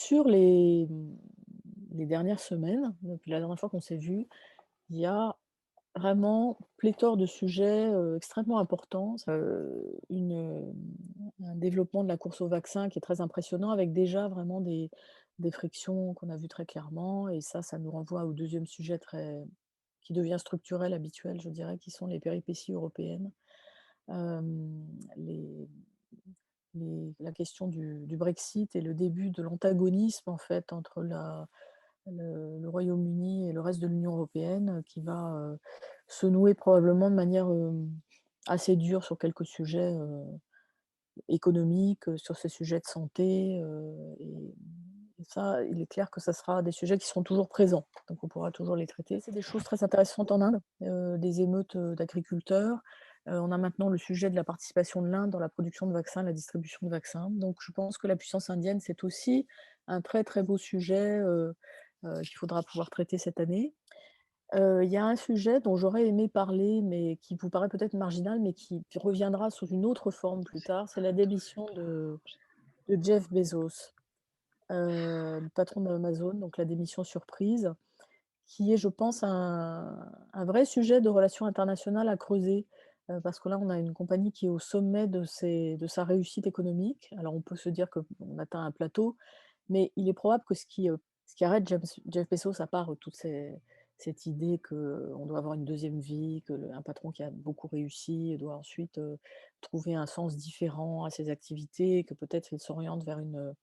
sur les dernières semaines, depuis la dernière fois qu'on s'est vu, il y a vraiment pléthore de sujets, extrêmement importants. Un développement de la course au vaccin qui est très impressionnant avec déjà vraiment des frictions qu'on a vues très clairement et ça nous renvoie au deuxième sujet qui devient structurel, habituel, je dirais, qui sont les péripéties européennes. Les la question du Brexit et le début de l'antagonisme, en fait, entre le Royaume-Uni et le reste de l'Union européenne, qui va, se nouer probablement de manière, assez dure sur quelques sujets, économiques, sur ces sujets de santé, et ça, il est clair que ça sera des sujets qui seront toujours présents, donc on pourra toujours les traiter. C'est des choses très intéressantes en Inde, des émeutes, d'agriculteurs. On a maintenant le sujet de la participation de l'Inde dans la production de vaccins, la distribution de vaccins. Donc je pense que la puissance indienne, c'est aussi un très, très beau sujet, qu'il faudra pouvoir traiter cette année. Il y a un sujet dont j'aurais aimé parler, mais qui vous paraît peut-être marginal, mais qui reviendra sous une autre forme plus tard, c'est la démission de Jeff Bezos, le patron d'Amazon, donc la démission surprise, qui est, je pense, un vrai sujet de relations internationales à creuser, parce que là, on a une compagnie qui est au sommet de sa réussite économique. Alors on peut se dire qu'on atteint un plateau, mais il est probable que ce qui arrête Jeff Bezos, à part cette idée qu'on doit avoir une deuxième vie, un patron qui a beaucoup réussi doit ensuite trouver un sens différent à ses activités, que peut-être il s'oriente vers une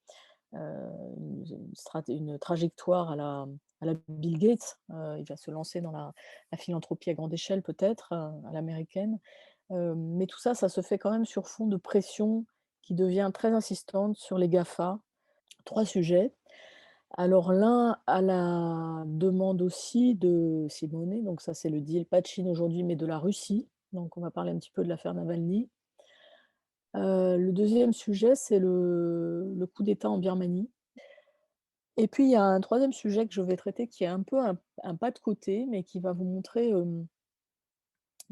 trajectoire à la Bill Gates. Il va se lancer dans la philanthropie à grande échelle peut-être, à l'américaine. Mais tout ça, ça se fait quand même sur fond de pression qui devient très insistante sur les GAFA. 3 sujets. Alors l'un à la demande aussi de Simone, donc ça c'est le deal, pas de Chine aujourd'hui, mais de la Russie. Donc on va parler un petit peu de l'affaire Navalny. Le deuxième sujet, c'est le coup d'État en Birmanie. Et puis il y a un troisième sujet que je vais traiter qui est un peu un pas de côté, mais qui va vous montrer,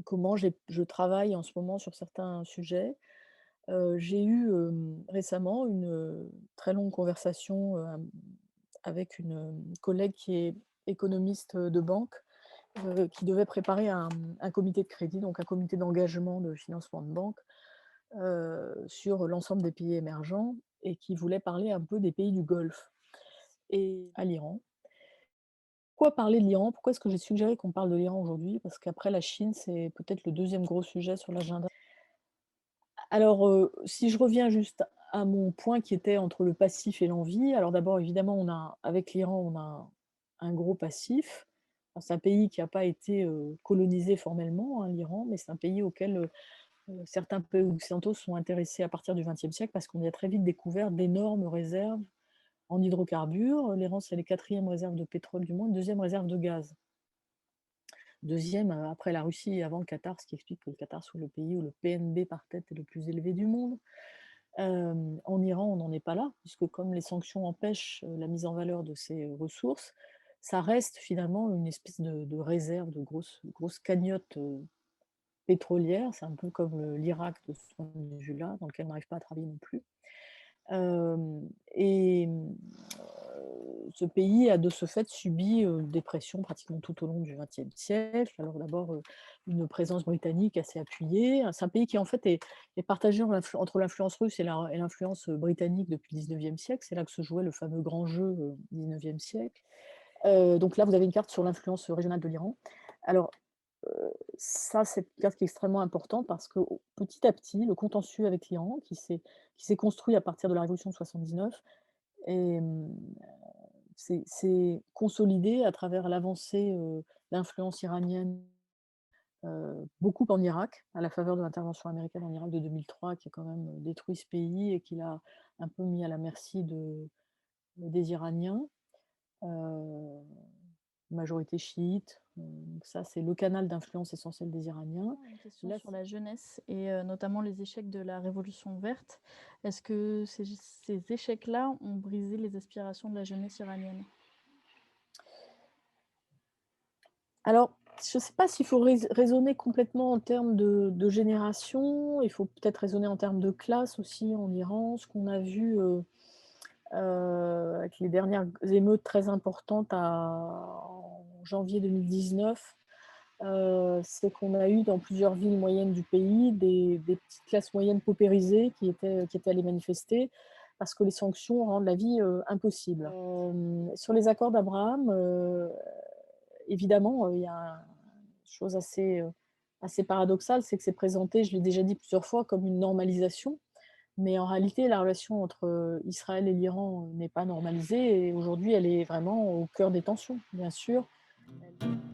comment je travaille en ce moment sur certains sujets. J'ai eu, récemment une, très longue conversation, avec une, collègue qui est économiste, de banque, qui devait préparer un comité de crédit, donc un comité d'engagement de financement de banque, sur l'ensemble des pays émergents et qui voulait parler un peu des pays du Golfe et à l'Iran. Pourquoi parler de l'Iran? Pourquoi est-ce que j'ai suggéré qu'on parle de l'Iran aujourd'hui? Parce qu'après la Chine, c'est peut-être le deuxième gros sujet sur l'agenda. Alors, si je reviens juste à mon point qui était entre le passif et l'envie, alors d'abord évidemment avec l'Iran, on a un gros passif. Alors c'est un pays qui n'a pas été, colonisé formellement, hein, l'Iran, mais c'est un pays auquel, certains pays occidentaux sont intéressés à partir du XXe siècle parce qu'on y a très vite découvert d'énormes réserves en hydrocarbures. L'Iran, c'est les 4e réserves de pétrole du monde, 2e réserve de gaz. 2e, après la Russie et avant le Qatar, ce qui explique que le Qatar soit le pays où le PNB par tête est le plus élevé du monde. En Iran, on n'en est pas là, puisque comme les sanctions empêchent, la mise en valeur de ces, ressources, ça reste finalement une espèce de réserve, de grosse cagnotte, pétrolière. C'est un peu comme l'Irak de ce point de vue-là, dans lequel on n'arrive pas à travailler non plus. Et ce pays a de ce fait subi, des pressions pratiquement tout au long du XXe siècle. Alors d'abord, une présence britannique assez appuyée. C'est un pays qui en fait est partagé entre l'influence russe et l'influence, britannique depuis le XIXe siècle. C'est là que se jouait le fameux grand jeu, XIXe siècle. Donc là, vous avez une carte sur l'influence régionale de l'Iran. Alors, ça, c'est une carte qui est extrêmement important parce que petit à petit, le contentieux avec l'Iran, qui s'est construit à partir de la révolution de 79, et s'est consolidé à travers l'avancée, d'influence iranienne, beaucoup en Irak, à la faveur de l'intervention américaine en Irak de 2003, qui a quand même détruit ce pays et qui l'a un peu mis à la merci des Iraniens. Heu Majorité chiite, donc ça, c'est le canal d'influence essentiel des Iraniens. Une question Là, sur la jeunesse et notamment les échecs de la révolution verte. Est-ce que ces échecs-là ont brisé les aspirations de la jeunesse iranienne? alors, je ne sais pas s'il faut raisonner complètement en termes de génération, il faut peut-être raisonner en termes de classe aussi en Iran. Ce qu'on a vu, avec les dernières émeutes très importantes en janvier 2019, c'est qu'on a eu dans plusieurs villes moyennes du pays des petites classes moyennes paupérisées qui étaient allées manifester parce que les sanctions rendent la vie, impossible. Sur les accords d'Abraham, évidemment, il y a une chose assez paradoxale, c'est que c'est présenté, je l'ai déjà dit plusieurs fois, comme une normalisation. Mais en réalité, la relation entre, Israël et l'Iran, n'est pas normalisée et aujourd'hui, elle est vraiment au cœur des tensions, bien sûr. Elle